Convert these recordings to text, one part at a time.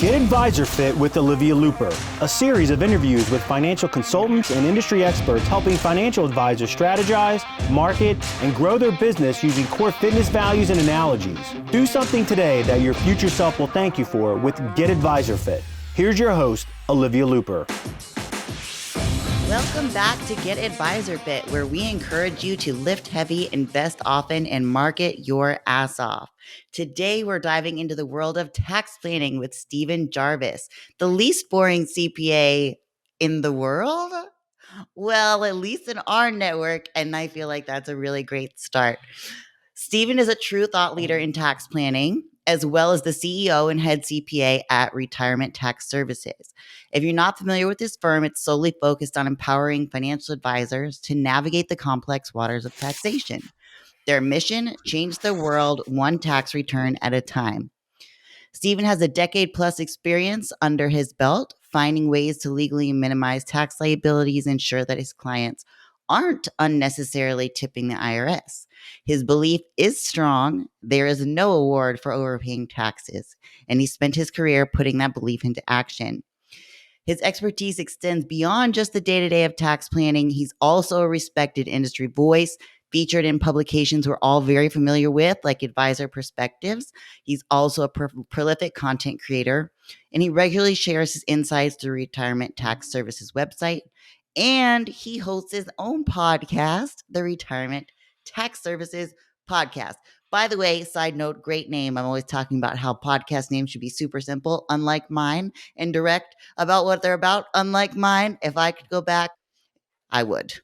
Get Advisor Fit with Olivia Luper, a series of interviews with financial consultants and industry experts helping financial advisors strategize, market, and grow their business using core fitness values and analogies. Do something today that your future self will thank you for with Get Advisor Fit. Here's your host, Olivia Luper. Welcome back to Get Advisor Fit, where we encourage you to lift heavy, invest often, and market your ass off. Today, we're diving into the world of tax planning with Steven Jarvis, the least boring CPA in the world. Well, at least in our network, and I feel like that's a really great start. Steven is a true thought leader in tax planning, as well as the CEO and head CPA at Retirement Tax Services. If you're not familiar with this firm, it's solely focused on empowering financial advisors to navigate the complex waters of taxation. Their mission: change the world one tax return at a time. Steven has a decade-plus experience under his belt, finding ways to legally minimize tax liabilities, ensure that his clients aren't unnecessarily tipping the IRS. His belief is strong. There is no award for overpaying taxes, and he spent his career putting that belief into action. His expertise extends beyond just the day-to-day of tax planning. He's also a respected industry voice, featured in publications we're all very familiar with, like Advisor Perspectives. He's also a prolific content creator, and he regularly shares his insights through Retirement Tax Services website. And he hosts his own podcast, the Retirement Tax Services Podcast. By the way, side note, great name. I'm always talking about how podcast names should be super simple, unlike mine, and direct about what they're about, unlike mine. If I could go back, I would.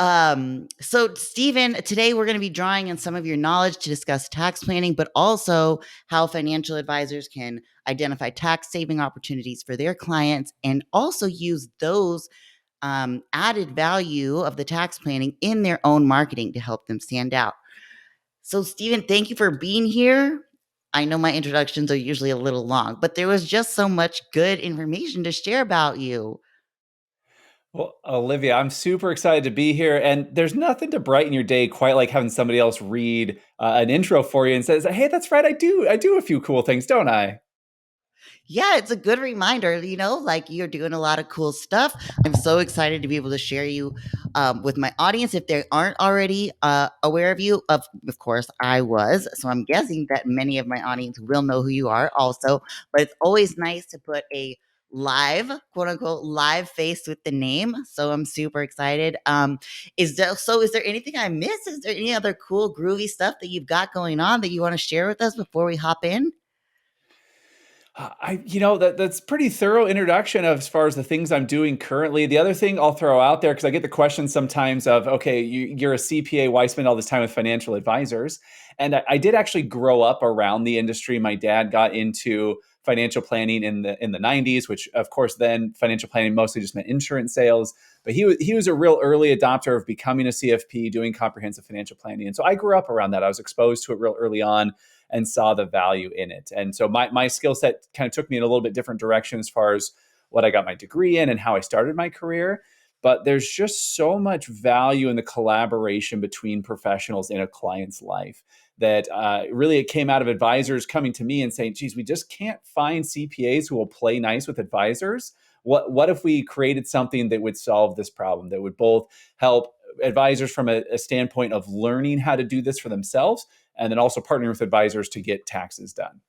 So Steven, today we're going to be drawing on some of your knowledge to discuss tax planning, but also how financial advisors can identify tax saving opportunities for their clients and also use those added value of the tax planning in their own marketing to help them stand out. So Steven, thank you for being here. I know my introductions are usually a little long, but there was just so much good information to share about you. Well, Olivia, I'm super excited to be here. And there's nothing to brighten your day quite like having somebody else read an intro for you and says, "Hey, that's right. I do a few cool things, don't I?" Yeah, it's a good reminder, like you're doing a lot of cool stuff. I'm so excited to be able to share you with my audience. If they aren't already aware of you, of course I was. So I'm guessing that many of my audience will know who you are also. But it's always nice to put a live, quote unquote, live face with the name. So I'm super excited. Is there anything I missed? Is there any other cool, groovy stuff that you've got going on that you want to share with us before we hop in? That's pretty thorough introduction of as far as the things I'm doing currently. The other thing I'll throw out there, because I get the question sometimes of, okay, you're a CPA, why spend all this time with financial advisors? And I did actually grow up around the industry. My dad got into financial planning in the 90s, which of course then financial planning mostly just meant insurance sales. But he was a real early adopter of becoming a CFP, doing comprehensive financial planning. And so I grew up around that. I was exposed to it real early on and saw the value in it. And so my skill set kind of took me in a little bit different direction as far as what I got my degree in and how I started my career. But there's just so much value in the collaboration between professionals in a client's life that really it came out of advisors coming to me and saying, geez, we just can't find CPAs who will play nice with advisors. What if we created something that would solve this problem, that would both help advisors from a standpoint of learning how to do this for themselves, and then also partnering with advisors to get taxes done?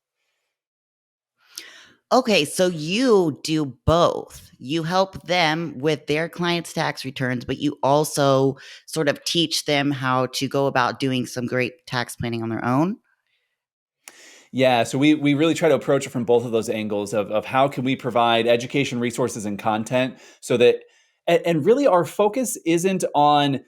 Okay, so you do both. You help them with their clients' tax returns, but you also sort of teach them how to go about doing some great tax planning on their own. Yeah, so we really try to approach it from both of those angles of how can we provide education resources and content so that, and really our focus isn't on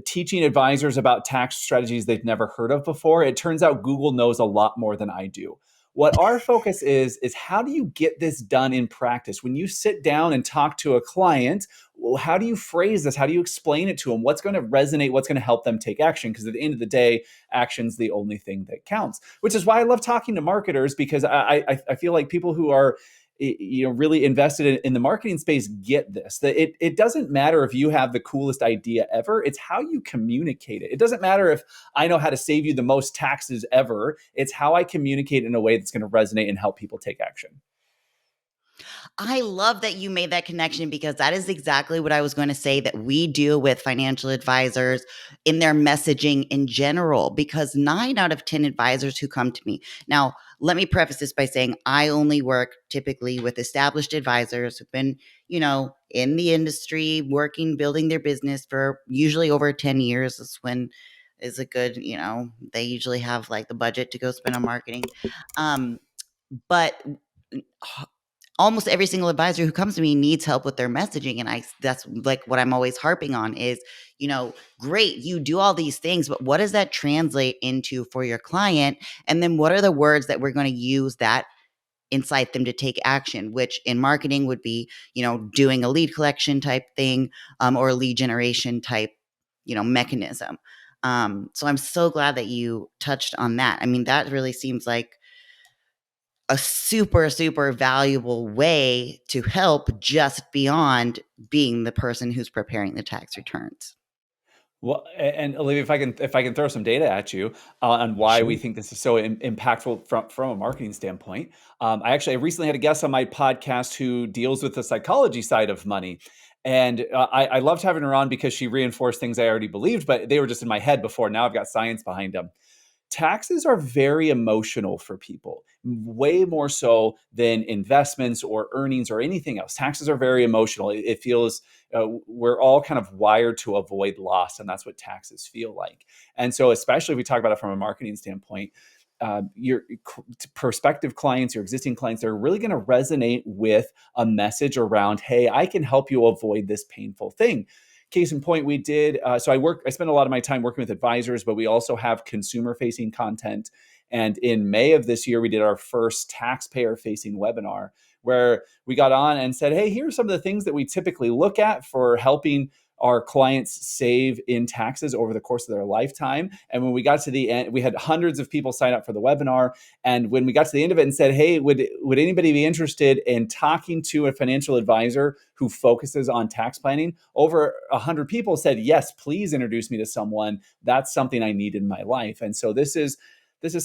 teaching advisors about tax strategies they've never heard of before. It turns out Google knows a lot more than I do. What our focus is how do you get this done in practice? When you sit down and talk to a client, well, how do you phrase this? How do you explain it to them? What's going to resonate? What's going to help them take action? Because at the end of the day, action's the only thing that counts, which is why I love talking to marketers, because I feel like people who are really invested in the marketing space get this, that it doesn't matter if you have the coolest idea ever. It's how you communicate it. It doesn't matter if I know how to save you the most taxes ever. It's how I communicate in a way that's going to resonate and help people take action. I love that you made that connection, because that is exactly what I was going to say that we do with financial advisors in their messaging in general. Because 9 out of 10 advisors who come to me now, let me preface this by saying I only work typically with established advisors who've been, in the industry, working, building their business for usually over 10 years. Is when is a good, they usually have like the budget to go spend on marketing. But almost every single advisor who comes to me needs help with their messaging, and that's like what I'm always harping on is, great, you do all these things, but what does that translate into for your client? And then what are the words that we're going to use that incite them to take action, which in marketing would be, doing a lead collection type thing, or a lead generation type, mechanism. So I'm so glad that you touched on that. I mean, that really seems like a super, super valuable way to help, just beyond being the person who's preparing the tax returns. Well, and Olivia, if I can throw some data at you on why we Sure. think this is so impactful from a marketing standpoint. I recently had a guest on my podcast who deals with the psychology side of money, and I loved having her on because she reinforced things I already believed, but they were just in my head before. Now I've got science behind them. Taxes are very emotional for people, way more so than investments or earnings or anything else. Taxes are very emotional. It feels, we're all kind of wired to avoid loss, and that's what taxes feel like. And so, especially if we talk about it from a marketing standpoint, your prospective clients, your existing clients, are really going to resonate with a message around, hey, I can help you avoid this painful thing. Case in point, we did. I spend a lot of my time working with advisors, but we also have consumer facing content. And in May of this year, we did our first taxpayer facing webinar where we got on and said, hey, here are some of the things that we typically look at for helping our clients save in taxes over the course of their lifetime. And when we got to the end, we had hundreds of people sign up for the webinar. And when we got to the end of it and said, hey, would anybody be interested in talking to a financial advisor who focuses on tax planning? Over 100 people said, yes, please introduce me to someone. That's something I need in my life. And so this is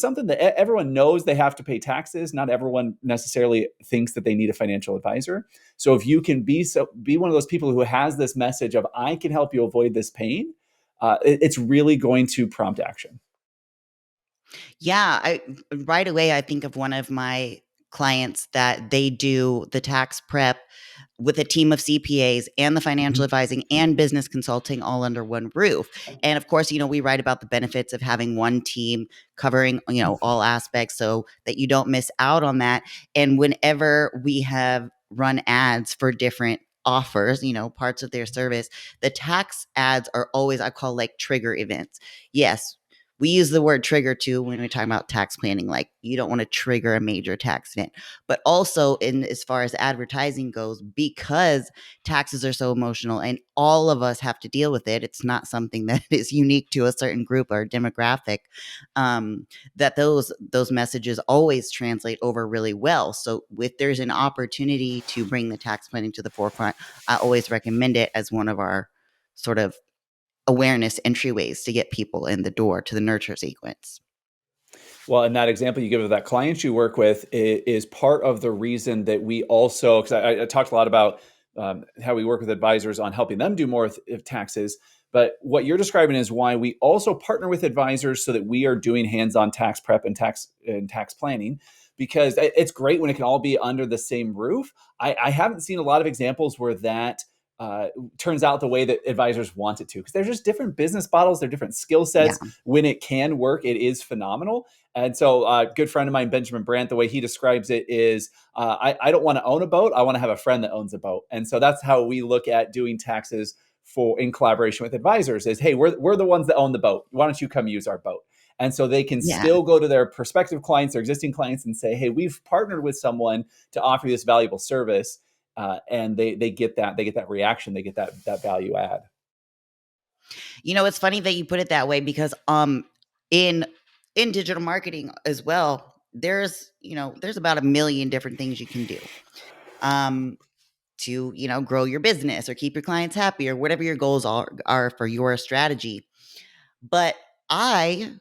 something that everyone knows they have to pay taxes. Not everyone necessarily thinks that they need a financial advisor. So if you can be one of those people who has this message of I can help you avoid this pain, it's really going to prompt action. Yeah, right away I think of one of my clients that they do the tax prep with a team of CPAs and the financial Mhm. advising and business consulting all under one roof. And of course, we write about the benefits of having one team covering, all aspects so that you don't miss out on that. And whenever we have run ads for different offers, parts of their service, the tax ads are always, I call, like trigger events. Yes, we use the word trigger too when we're talking about tax planning, like you don't want to trigger a major tax event, but also in as far as advertising goes, because taxes are so emotional and all of us have to deal with it. It's not something that is unique to a certain group or demographic. That those messages always translate over really well. So if there's an opportunity to bring the tax planning to the forefront, I always recommend it as one of our sort of awareness entryways to get people in the door to the nurture sequence. Well, and that example you give of that client you work with is part of the reason that we also, because I talked a lot about how we work with advisors on helping them do more with taxes. But what you're describing is why we also partner with advisors so that we are doing hands-on tax prep and tax planning, because it's great when it can all be under the same roof. I haven't seen a lot of examples where that uh, turns out the way that advisors want it to, because they're just different business models, they're different skill Yeah. sets. When it can work, it is phenomenal. And so, a good friend of mine, Benjamin Brandt, the way he describes it is, I don't want to own a boat. I want to have a friend that owns a boat. And so that's how we look at doing taxes for in collaboration with advisors is, hey, we're the ones that own the boat. Why don't you come use our boat? And so they can Yeah. still go to their prospective clients, their existing clients, and say, hey, we've partnered with someone to offer you this valuable service. And they get that reaction, they get that value add. It's funny that you put it that way, because in digital marketing as well, there's about a million different things you can do um, to, grow your business or keep your clients happy or whatever your goals are for your strategy. But I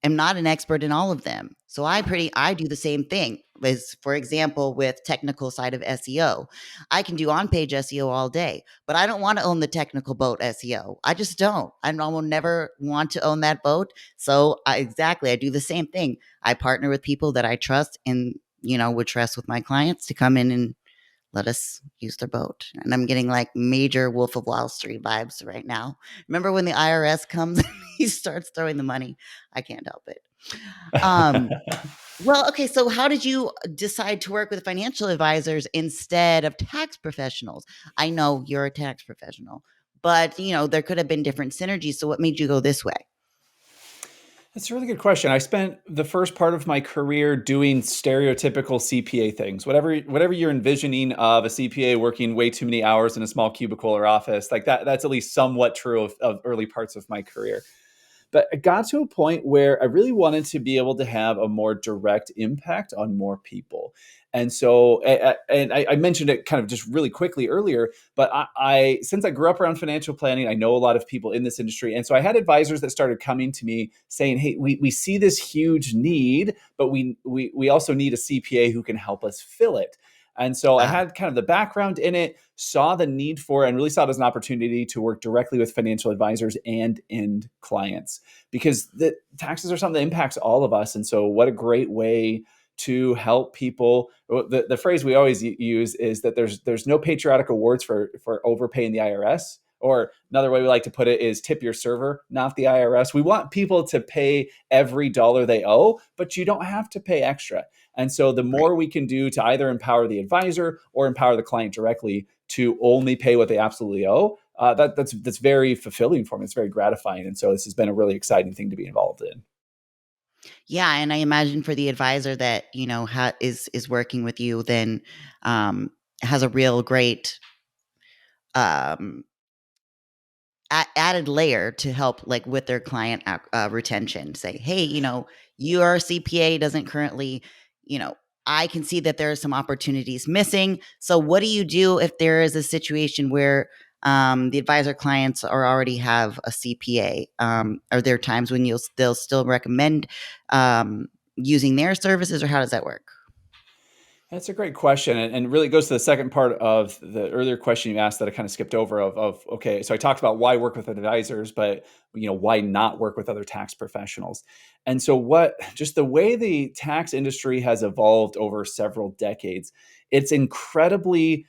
am not an expert in all of them. So I do the same thing. As for example, with technical side of SEO, I can do on-page SEO all day, but I don't want to own the technical boat SEO. I just don't. I will never want to own that boat. So I do the same thing. I partner with people that I trust and would trust with my clients to come in and let us use their boat. And I'm getting like major Wolf of Wall Street vibes right now. Remember when the IRS comes and he starts throwing the money? I can't help it. Um, well, okay. So, how did you decide to work with financial advisors instead of tax professionals? I know you're a tax professional, but there could have been different synergies. So, what made you go this way? That's a really good question. I spent the first part of my career doing stereotypical CPA things. Whatever you're envisioning of a CPA working way too many hours in a small cubicle or office, like that's at least somewhat true of early parts of my career. But it got to a point where I really wanted to be able to have a more direct impact on more people. And so, and I mentioned it kind of just really quickly earlier, but since I grew up around financial planning, I know a lot of people in this industry. And so I had advisors that started coming to me saying, hey, we see this huge need, but we also need a CPA who can help us fill it. And so I Ah, had kind of the background in it, saw the need for it, and really saw it as an opportunity to work directly with financial advisors and end clients because the taxes are something that impacts all of us. And so, what a great way to help people. The phrase we always use is that there's no patriotic awards for overpaying the IRS. Or another way we like to put it is tip your server, not the IRS. We want people to pay every dollar they owe, but you don't have to pay extra. And so the right. more we can do to either empower the advisor or empower the client directly to only pay what they absolutely owe, that's very fulfilling for me. It's very gratifying. And so this has been a really exciting thing to be involved in. Yeah, and I imagine for the advisor that is working with you, then um, has a real great um, added layer to help like with their client retention. Say, hey, your CPA doesn't currently, you know, I can see that there are some opportunities missing. So, what do you do if there is a situation where the advisor clients are already have a CPA? Are there times when they'll still recommend using their services, or how does that work? That's a great question, and really goes to the second part of the earlier question you asked that I kind of skipped over. Of okay, so I talked about why work with advisors, but why not work with other tax professionals? And so, what just the way the tax industry has evolved over several decades, it's incredibly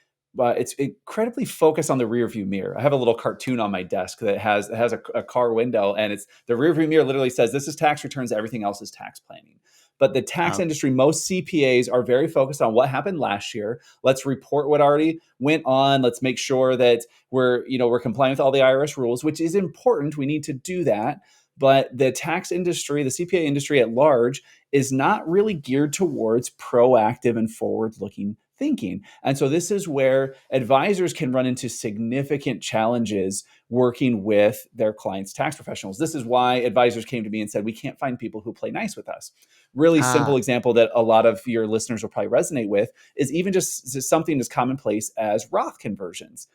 focused on the rear view mirror. I have a little cartoon on my desk that has a car window, and it's the rear view mirror literally says this is tax returns, everything else is tax planning. But the tax Oh, industry, most CPAs are very focused on what happened last year. Let's report what already went on. Let's make sure that we're complying with all the IRS rules, which is important. We need to do that. But the tax industry, the CPA industry at large, is not really geared towards proactive and forward-looking thinking. And so this is where advisors can run into significant challenges working with their clients' tax professionals. This is why advisors came to me and said, we can't find people who play nice with us. Really ah, simple example that a lot of your listeners will probably resonate with is even just something as commonplace as Roth conversions.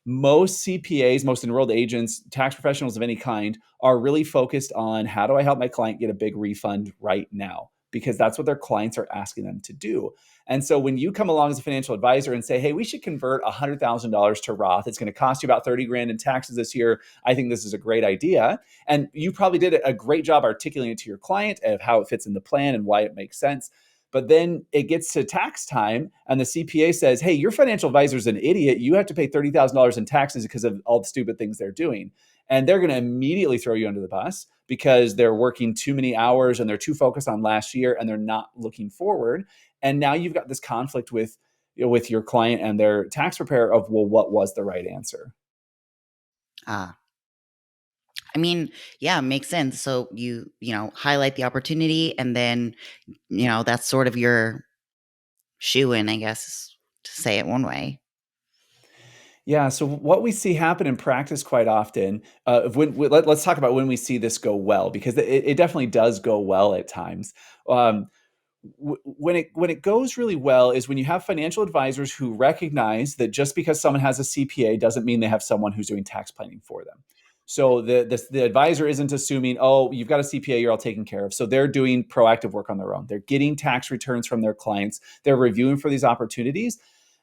Most CPAs, most enrolled agents, tax professionals of any kind are really focused on how do I help my client get a big refund right now? Because that's what their clients are asking them to do. And so when you come along as a financial advisor and say, hey, we should convert $100,000 to Roth, it's going to cost you about 30 grand in taxes this year. I think this is a great idea. And you probably did a great job articulating it to your client of how it fits in the plan and why it makes sense. But then it gets to tax time, and the CPA says, hey, your financial advisor is an idiot. You have to pay $30,000 in taxes because of all the stupid things they're doing. And they're going to immediately throw you under the bus because they're working too many hours and they're too focused on last year and they're not looking forward. And now you've got this conflict with your client and their tax preparer of, well, what was the right answer? ah. I mean, yeah, makes sense. So highlight the opportunity, and then that's sort of your shoe in, I guess, to say it one way. Yeah. So what we see happen in practice quite often, let's talk about when we see this go well, because it definitely does go well at times. Um, when it goes really well is when you have financial advisors who recognize that just because someone has a CPA doesn't mean they have someone who's doing tax planning for them. So the advisor isn't assuming, oh, you've got a CPA, you're all taken care of. So they're doing proactive work on their own. They're getting tax returns from their clients. They're reviewing for these opportunities.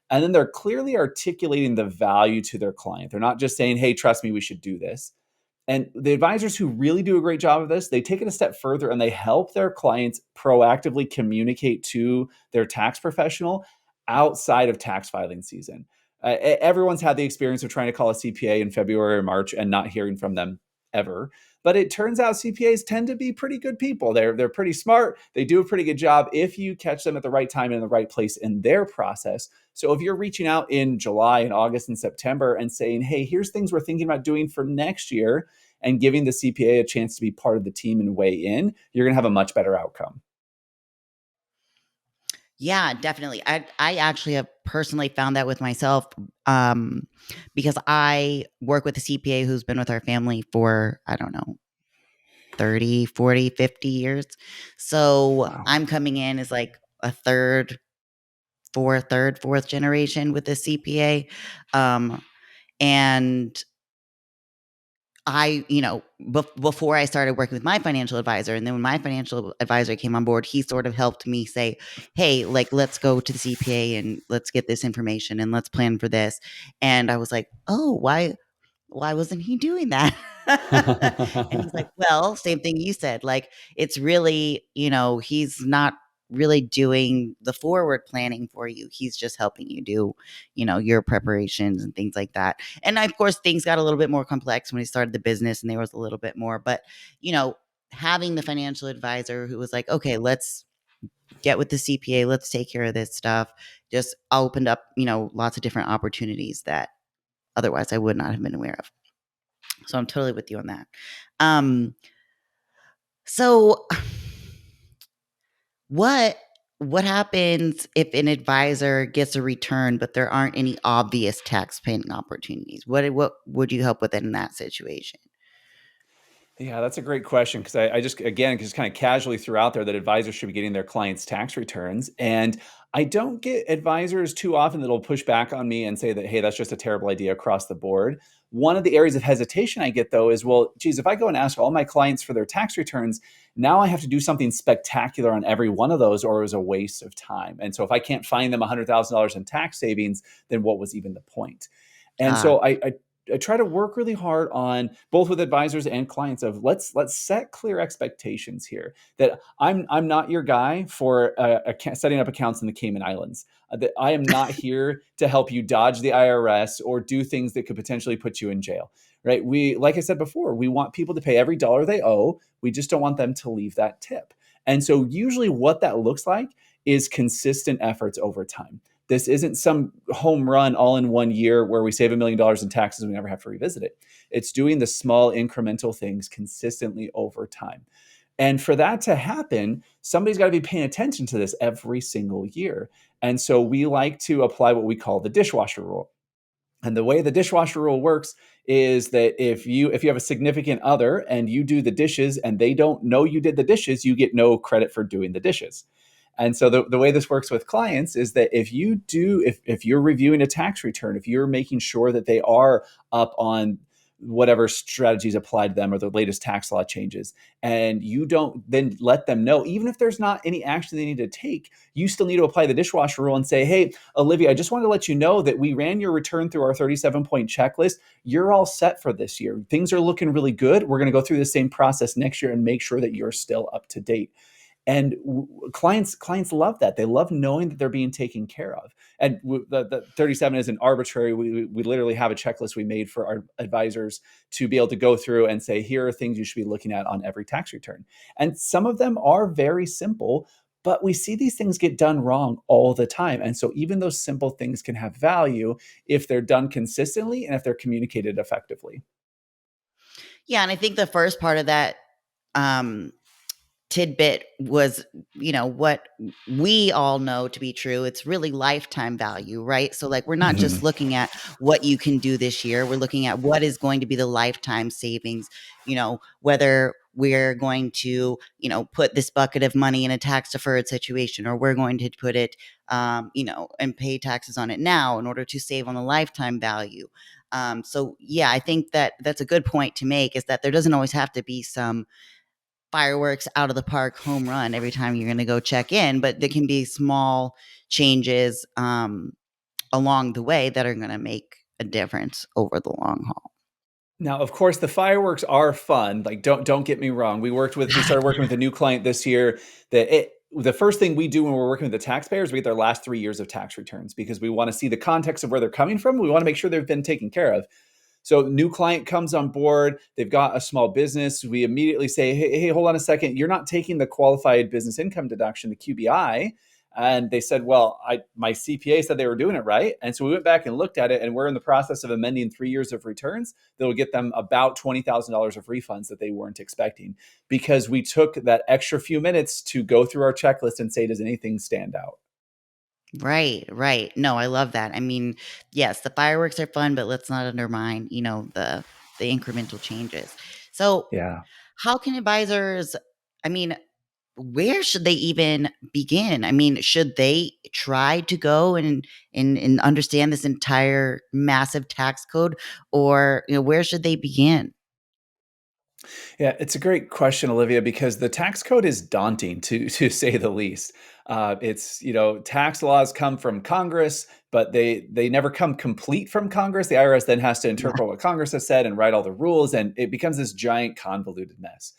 And then they're clearly articulating the value to their client. They're not just saying, hey, trust me, we should do this. And the advisors who really do a great job of this, they take it a step further and they help their clients proactively communicate to their tax professional outside of tax filing season. Everyone's had the experience of trying to call a CPA in February or March and not hearing from them ever. But it turns out CPAs tend to be pretty good people. They're pretty smart. They do a pretty good job if you catch them at the right time and in the right place in their process. So if you're reaching out in July and August and September and saying, hey, here's things we're thinking about doing for next year, and giving the CPA a chance to be part of the team and weigh in, you're going to have a much better outcome. Yeah, definitely. I actually have personally found that with myself, because I work with a CPA who's been with our family for, I don't know, 30, 40, 50 years. So Wow. I'm coming in as like a fourth generation with a CPA. And before I started working with my financial advisor, and then when my financial advisor came on board, he sort of helped me say, hey, like, let's go to the CPA and let's get this information and let's plan for this. And I was like, oh, why wasn't he doing that? And he's like, well, same thing you said. Like, it's really, he's not really doing the forward planning for you. He's just helping you do, your preparations and things like that. And of course, things got a little bit more complex when he started the business and there was a little bit more. But, having the financial advisor who was like, okay, let's get with the CPA, let's take care of this stuff, just opened up, lots of different opportunities that otherwise I would not have been aware of. So I'm totally with you on that. So what happens if an advisor gets a return, but there aren't any obvious tax planning opportunities? What would you help with in that situation? Yeah, that's a great question because I just, again, just kind of casually threw out there that advisors should be getting their clients' tax returns. And I don't get advisors too often that'll push back on me and say that, hey, that's just a terrible idea across the board. One of the areas of hesitation I get, though, is, well, geez, if I go and ask all my clients for their tax returns, now I have to do something spectacular on every one of those, or it was a waste of time. And so if I can't find them $100,000 in tax savings, then what was even the point? And Ah, so I try to work really hard on both with advisors and clients of let's set clear expectations here that I'm not your guy for setting up accounts in the Cayman Islands. That I am not here to help you dodge the IRS or do things that could potentially put you in jail. Right? We, like I said before, we want people to pay every dollar they owe. We just don't want them to leave that tip. And so usually what that looks like is consistent efforts over time. This isn't some home run all in one year where we save $1 million in taxes and we never have to revisit it. It's doing the small incremental things consistently over time. And for that to happen, somebody's got to be paying attention to this every single year. And so we like to apply what we call the dishwasher rule. And the way the dishwasher rule works is that if you have a significant other and you do the dishes and they don't know you did the dishes, you get no credit for doing the dishes. And so the way this works with clients is that if you're reviewing a tax return, if you're making sure that they are up on whatever strategies apply to them or the latest tax law changes, and you don't then let them know, even if there's not any action they need to take, you still need to apply the dishwasher rule and say, hey, Olivia, I just wanted to let you know that we ran your return through our 37-point checklist. You're all set for this year. Things are looking really good. We're going to go through the same process next year and make sure that you're still up to date. And clients love that. They love knowing that they're being taken care of. And the 37 isn't arbitrary. We literally have a checklist we made for our advisors to be able to go through and say, here are things you should be looking at on every tax return. And some of them are very simple, but we see these things get done wrong all the time. And so even those simple things can have value if they're done consistently and if they're communicated effectively. yeah. And I think the first part of that um, tidbit was, what we all know to be true. It's really lifetime value, right? So like, we're not just Mhm. looking at what you can do this year. We're looking at what is going to be the lifetime savings, whether we're going to, put this bucket of money in a tax deferred situation, or we're going to put it, and pay taxes on it now in order to save on the lifetime value. So yeah, I think that that's a good point to make, is that there doesn't always have to be some fireworks out of the park home run every time you're going to go check in, but there can be small changes along the way that are going to make a difference over the long haul. Now, of course, the fireworks are fun. Like, don't get me wrong. We started working with a new client this year. The first thing we do when we're working with the taxpayers, we get their last 3 years of tax returns, because we want to see the context of where they're coming from. We want to make sure they've been taken care of. So new client comes on board, they've got a small business. We immediately say, hey, hold on a second. You're not taking the qualified business income deduction, the QBI. And they said, well, my CPA said they were doing it right. And so we went back and looked at it, and we're in the process of amending 3 years of returns that will get them about $20,000 of refunds that they weren't expecting, because we took that extra few minutes to go through our checklist and say, does anything stand out? Right, right. No, I love that. I mean, yes, the fireworks are fun, but let's not undermine, the incremental changes. So, Yeah. how can advisors, I mean, where should they even begin? I mean, should they try to go and understand this entire massive tax code, or, where should they begin? Yeah, it's a great question, Olivia, because the tax code is daunting to say the least. It's, tax laws come from Congress, but they never come complete from Congress. The IRS then has to Yeah, interpret what Congress has said and write all the rules, and it becomes this giant convoluted mess.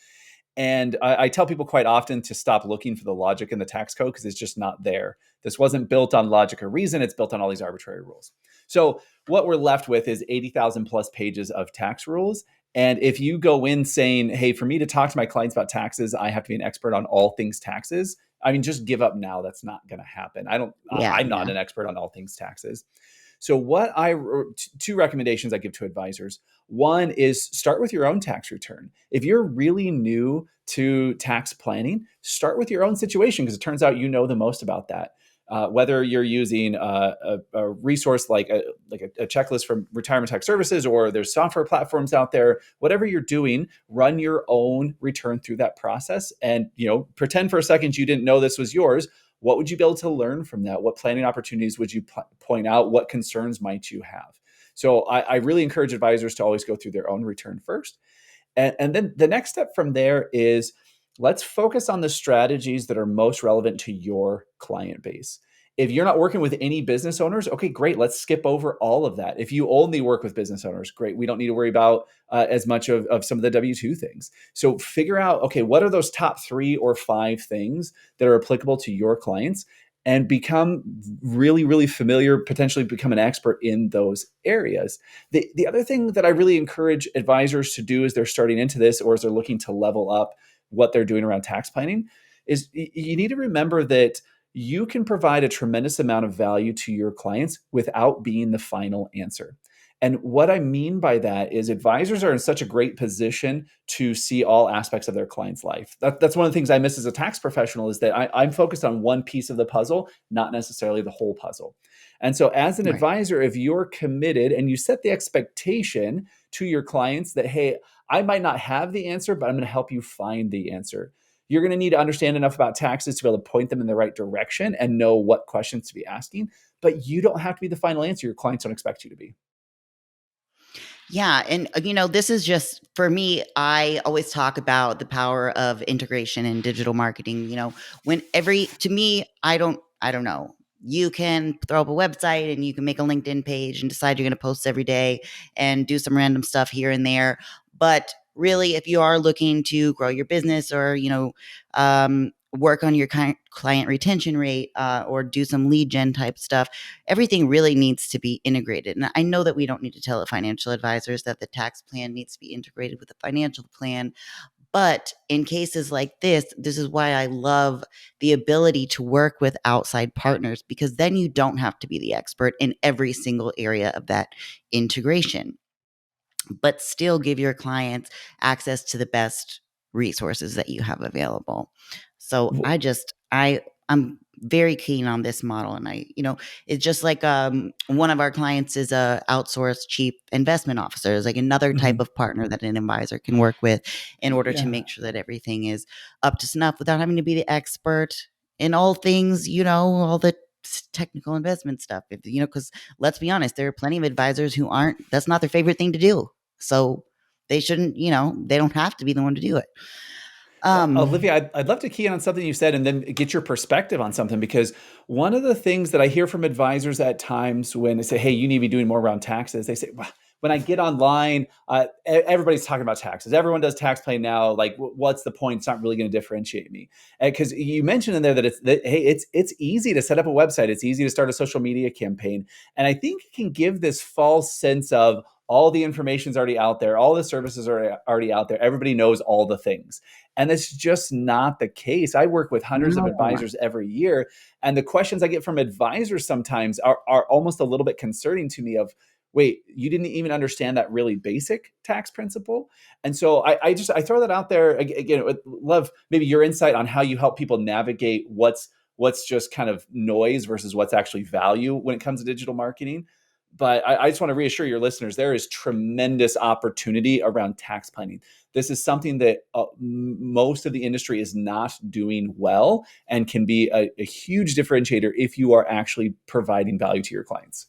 And I tell people quite often to stop looking for the logic in the tax code, because it's just not there. This wasn't built on logic or reason. It's built on all these arbitrary rules. So what we're left with is 80,000 plus pages of tax rules. And if you go in saying, hey, for me to talk to my clients about taxes, I have to be an expert on all things taxes. I mean, just give up now. That's not going to happen. yeah, I'm not yeah. an expert on all things taxes. So two recommendations I give to advisors. One is start with your own tax return. If you're really new to tax planning, start with your own situation, because it turns out you know the most about that. Whether you're using a resource like a checklist from Retirement Tax Services, or there's software platforms out there, whatever you're doing, run your own return through that process, and pretend for a second you didn't know this was yours. What would you be able to learn from that? What planning opportunities would you point out? What concerns might you have? So I really encourage advisors to always go through their own return first. And then the next step from there is, let's focus on the strategies that are most relevant to your client base. If you're not working with any business owners, okay, great. Let's skip over all of that. If you only work with business owners, great. We don't need to worry about as much of some of the W-2 things. So figure out, okay, what are those top 3 or 5 things that are applicable to your clients, and become really, really familiar, potentially become an expert in those areas. The other thing that I really encourage advisors to do as they're starting into this, or as they're looking to level up what they're doing around tax planning, is you need to remember that you can provide a tremendous amount of value to your clients without being the final answer. And what I mean by that is, advisors are in such a great position to see all aspects of their client's life. That's one of the things I miss as a tax professional, is that I'm focused on one piece of the puzzle, not necessarily the whole puzzle. And so as an Right. advisor, if you're committed and you set the expectation to your clients that, hey, I might not have the answer, but I'm going to help you find the answer. You're going to need to understand enough about taxes to be able to point them in the right direction and know what questions to be asking. But you don't have to be the final answer. Your clients don't expect you to be. Yeah, and this is just for me. I always talk about the power of integration in digital marketing. When every to me, I don't know. You can throw up a website and you can make a LinkedIn page and decide you're going to post every day and do some random stuff here and there. But really, if you are looking to grow your business, or work on your client retention rate, or do some lead gen type stuff, everything really needs to be integrated. And I know that we don't need to tell financial advisors that the tax plan needs to be integrated with the financial plan. But in cases like this is why I love the ability to work with outside partners, because then you don't have to be the expert in every single area of that integration, but still give your clients access to the best resources that you have available. So I'm very keen on this model. And it's just like one of our clients is a outsourced chief investment officer. It's like another type Mhm. of partner that an advisor can work with in order to Yeah. make sure that everything is up to snuff without having to be the expert in all things, all the technical investment stuff. Because let's be honest, there are plenty of advisors who aren't, that's not their favorite thing to do. So they shouldn't, they don't have to be the one to do it. Well, Um, Olivia, I'd love to key in on something you said and then get your perspective on something, because one of the things that I hear from advisors at times when they say, "Hey, you need to be doing more around taxes," they say, "Well, when I get online, everybody's talking about taxes. Everyone does tax planning now. Like, what's the point? It's not really going to differentiate me." Because you mentioned in there that hey, it's easy to set up a website. It's easy to start a social media campaign, and I think it can give this false sense of all the information's already out there, all the services are already out there. Everybody knows all the things. And it's just not the case. I work with hundreds of no. advisors every year. And the questions I get from advisors sometimes are almost a little bit concerning to me of, wait, you didn't even understand that really basic tax principle? And so I throw that out there again. Would love maybe your insight on how you help people navigate what's just kind of noise versus what's actually value when it comes to digital marketing. But I just want to reassure your listeners, there is tremendous opportunity around tax planning. This is something that most of the industry is not doing well and can be a huge differentiator if you are actually providing value to your clients.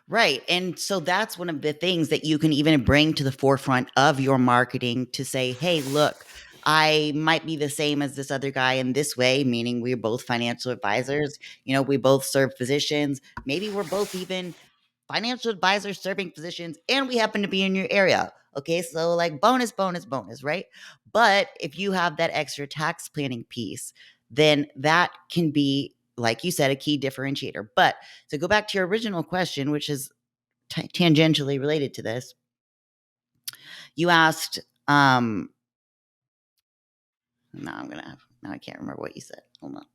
Right. And so that's one of the things that you can even bring to the forefront of your marketing to say, hey, look, I might be the same as this other guy in this way, meaning we're both financial advisors. We both serve physicians. Maybe we're both even financial advisors serving physicians, and we happen to be in your area. Okay. So, like, bonus, bonus, bonus, right? But if you have that extra tax planning piece, then that can be, like you said, a key differentiator. But to go back to your original question, which is tangentially related to this, you asked, no, I can't remember what you said. Hold on.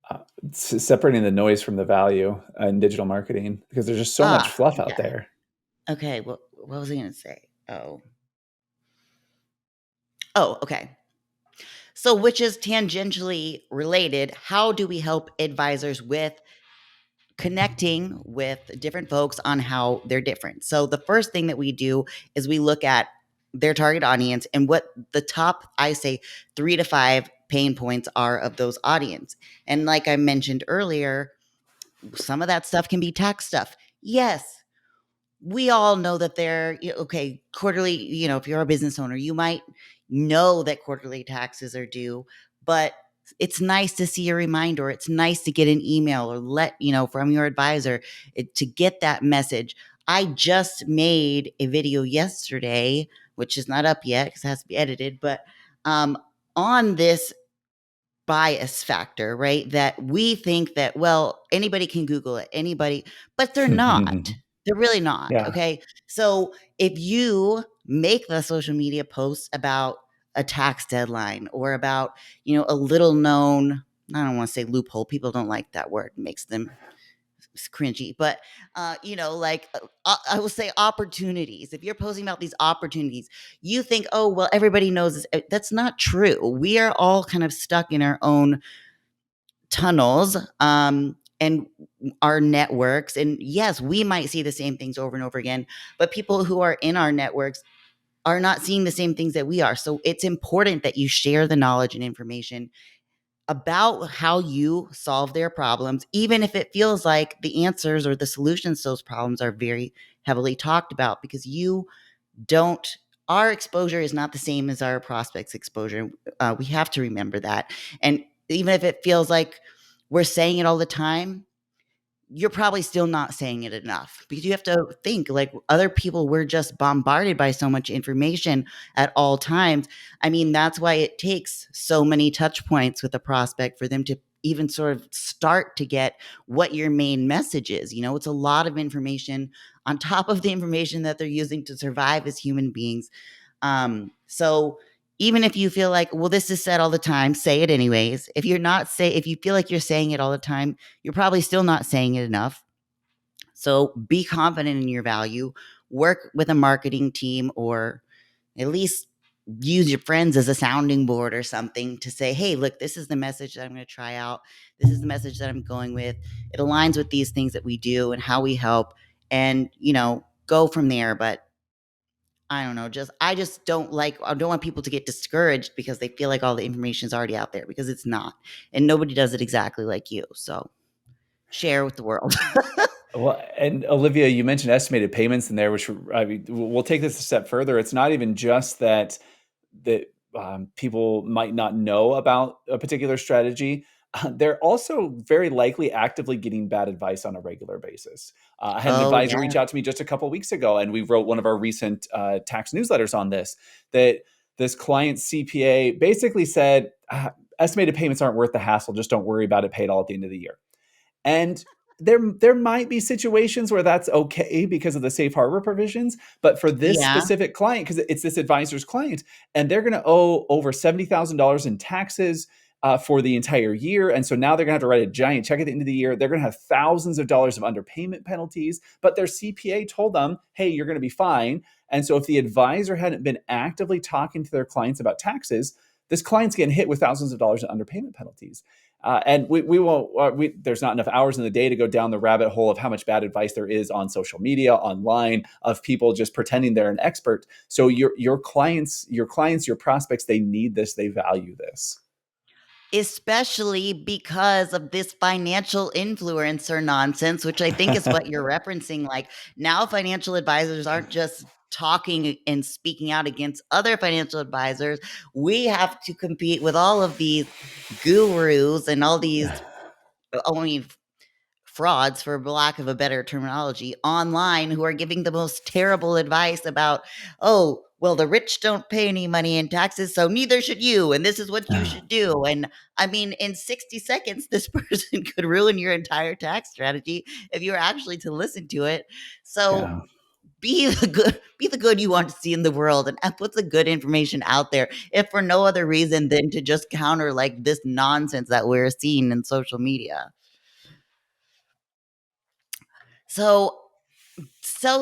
Uh, Separating the noise from the value in digital marketing, because there's just so much fluff out Okay. there. Okay. Well, what was I going to say? Oh, okay. So, which is tangentially related, how do we help advisors with connecting with different folks on how they're different? So, the first thing that we do is we look at their target audience and what the top, I say, 3 to 5 pain points are of those audience. And like I mentioned earlier, some of that stuff can be tax stuff. Yes, we all know that okay, quarterly, if you're a business owner, you might know that quarterly taxes are due, but it's nice to see a reminder. It's nice to get an email or from your advisor to get that message. I just made a video yesterday, which is not up yet because it has to be edited, but um, on this bias factor, right? That we think that, well, anybody can Google it, anybody, but they're not. They're really not. Yeah. Okay. So if you make the social media posts about a tax deadline or about, a little known, I don't want to say loophole, people don't like that word, it makes them cringy, but I will say opportunities. If you're posting about these opportunities, you think, oh well, everybody knows this. That's not true. We are all kind of stuck in our own tunnels, and our networks, and yes, we might see the same things over and over again, but people who are in our networks are not seeing the same things that we are. So it's important that you share the knowledge and information about how you solve their problems, even if it feels like the answers or the solutions to those problems are very heavily talked about, because our exposure is not the same as our prospects' exposure. We have to remember that. And even if it feels like we're saying it all the time, you're probably still not saying it enough, because you have to think like other people were just bombarded by so much information at all times. I mean, that's why it takes so many touch points with a prospect for them to even sort of start to get what your main message is. It's a lot of information on top of the information that they're using to survive as human beings. So even if you feel like, well, this is said all the time, say it anyways. If you feel like you're saying it all the time, you're probably still not saying it enough. So be confident in your value, work with a marketing team, or at least use your friends as a sounding board or something to say, hey, look, this is the message that I'm going to try out. This is the message that I'm going with. It aligns with these things that we do and how we help, and, go from there. But I don't know, I just I don't want people to get discouraged because they feel like all the information is already out there, because it's not. And nobody does it exactly like you. So share with the world. Well, and Olivia, you mentioned estimated payments in there, which I mean, we'll take this a step further. It's not even just that people might not know about a particular strategy. They're also very likely actively getting bad advice on a regular basis. I had an Oh, advisor yeah. reach out to me just a couple of weeks ago, and we wrote one of our recent tax newsletters on this. That this client's CPA basically said, estimated payments aren't worth the hassle. Just don't worry about it. Pay it all at the end of the year. And there might be situations where that's okay because of the safe harbor provisions, but for this Yeah. specific client, because it's this advisor's client, and they're going to owe over $70,000 in taxes for the entire year, and so now they're going to have to write a giant check at the end of the year. They're going to have thousands of dollars of underpayment penalties, but their CPA told them, "Hey, you're going to be fine." And so, if the advisor hadn't been actively talking to their clients about taxes, this client's getting hit with thousands of dollars in underpayment penalties. And we won't. There's not enough hours in the day to go down the rabbit hole of how much bad advice there is on social media, online, of people just pretending they're an expert. So your clients, your prospects, they need this. They value this. Especially because of this financial influencer nonsense, which I think is what you're referencing. Like, now financial advisors aren't just talking and speaking out against other financial advisors. We have to compete with all of these gurus and all these, I mean, frauds, for lack of a better terminology, online, who are giving the most terrible advice about, oh, well, the rich don't pay any money in taxes, so neither should you, and this is what you should do. And I mean, in 60 seconds, this person could ruin your entire tax strategy if you were actually to listen to it. So Yeah. be the good you want to see in the world, and put the good information out there, if for no other reason than to just counter like this nonsense that we're seeing in social media. So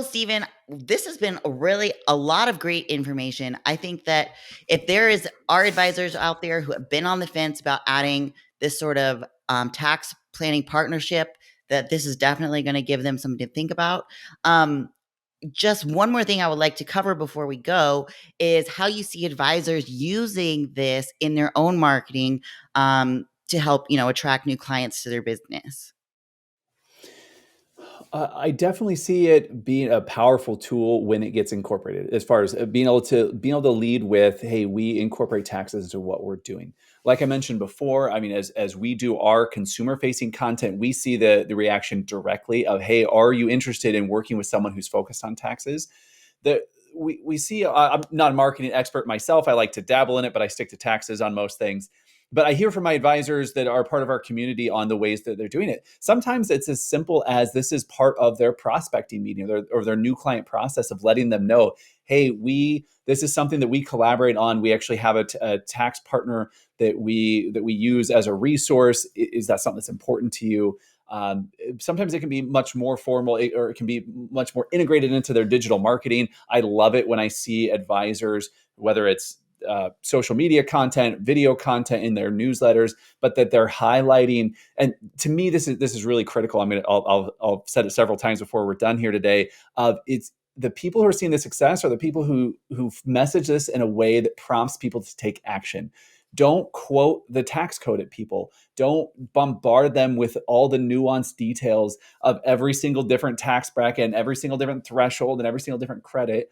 Stephen, this has been a lot of great information. I think that if there is our advisors out there who have been on the fence about adding this sort of tax planning partnership, that this is definitely going to give them something to think about. Just one more thing I would like to cover before we go is how you see advisors using this in their own marketing, to help, attract new clients to their business. I definitely see it being a powerful tool when it gets incorporated, as far as being able to lead with, "Hey, we incorporate taxes into what we're doing." Like I mentioned before, I mean, as we do our consumer facing content, we see the reaction directly of, "Hey, are you interested in working with someone who's focused on taxes?" That we see. I'm not a marketing expert myself. I like to dabble in it, but I stick to taxes on most things. But I hear from my advisors that are part of our community on the ways that they're doing it. Sometimes it's as simple as this is part of their prospecting meeting, or their new client process of letting them know, "Hey, this is something that we collaborate on. We actually have a tax partner that we use as a resource. Is that something that's important to you?" Sometimes it can be much more formal, or it can be much more integrated into their digital marketing. I love it when I see advisors, whether it's social media content, video content in their newsletters, but that they're highlighting. And to me, this is really critical. I'll said it several times before we're done here today. It's the people who are seeing the success are the people who message this in a way that prompts people to take action. Don't quote the tax code at people. Don't bombard them with all the nuanced details of every single different tax bracket and every single different threshold and every single different credit.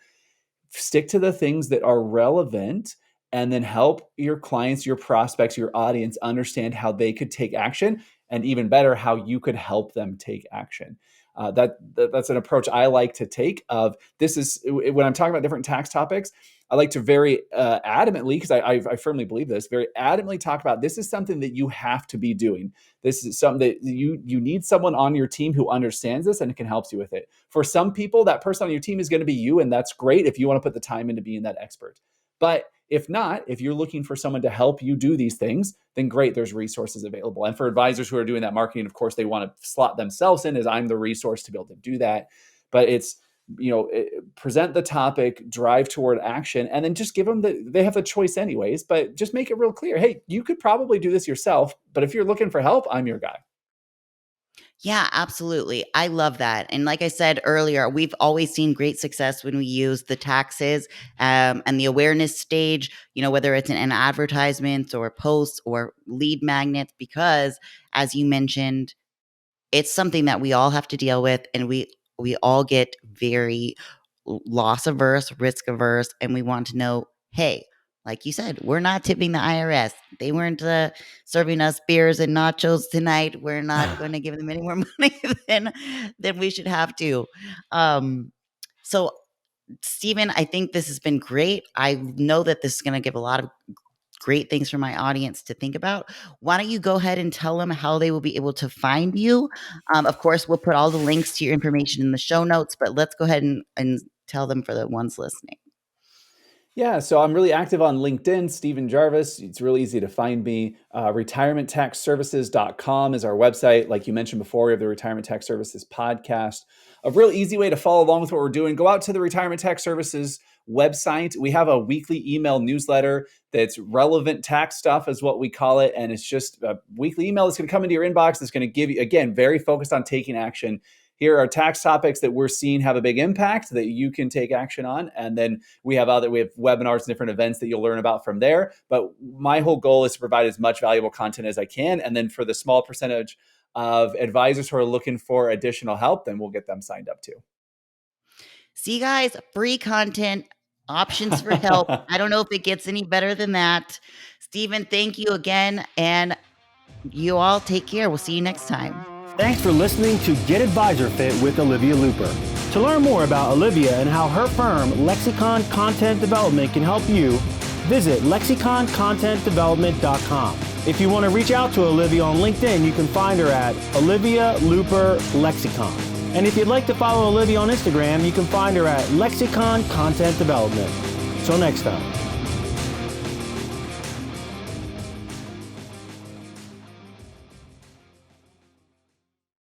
Stick to the things that are relevant, and then help your clients, your prospects, your audience understand how they could take action, and even better, how you could help them take action. That's an approach I like to take. Of this is when I'm talking about different tax topics, I like to very adamantly, because I firmly believe this, very adamantly talk about, this is something that you have to be doing. This is something that you need someone on your team who understands this and can help you with it. For some people, that person on your team is going to be you, and that's great if you want to put the time into being that expert. But if not, if you're looking for someone to help you do these things, then great, there's resources available. And for advisors who are doing that marketing, of course, they want to slot themselves in as, I'm the resource to be able to do that. But present the topic, drive toward action, and then just give them they have the choice anyways, but just make it real clear. Hey, you could probably do this yourself, but if you're looking for help, I'm your guy. Yeah, absolutely. I love that. And like I said earlier, we've always seen great success when we use the taxes and the awareness stage, whether it's in advertisements or posts or lead magnets, because as you mentioned, it's something that we all have to deal with, and we all get very loss averse, risk averse, and we want to know, hey, like you said, we're not tipping the IRS. They weren't serving us beers and nachos tonight. We're not going to give them any more money than we should have to. So, Stephen, I think this has been great. I know that this is going to give a lot of great things for my audience to think about. Why don't you go ahead and tell them how they will be able to find you? Of course, we'll put all the links to your information in the show notes, but let's go ahead and tell them for the ones listening. Yeah, so I'm really active on LinkedIn, Steven Jarvis. It's really easy to find me. Retirementtaxservices.com is our website. Like you mentioned before, we have the Retirement Tax Services podcast. A real easy way to follow along with what we're doing, go out to the Retirement Tax Services website. We have a weekly email newsletter that's relevant tax stuff is what we call it. And it's just a weekly email that's going to come into your inbox. That's going to give you, again, very focused on taking action. Here are tax topics that we're seeing have a big impact that you can take action on. And then we have webinars and different events that you'll learn about from there. But my whole goal is to provide as much valuable content as I can. And then for the small percentage of advisors who are looking for additional help, then we'll get them signed up too. See, guys, free content, options for help. I don't know if it gets any better than that. Stephen, thank you again. And you all take care. We'll see you next time. Thanks for listening to Get Advisor Fit with Olivia Luper. To learn more about Olivia and how her firm, Lexicon Content Development, can help you, visit lexiconcontentdevelopment.com. If you want to reach out to Olivia on LinkedIn, you can find her at Olivia Luper Lexicon. And if you'd like to follow Olivia on Instagram, you can find her at Lexicon Content Development. Till next time.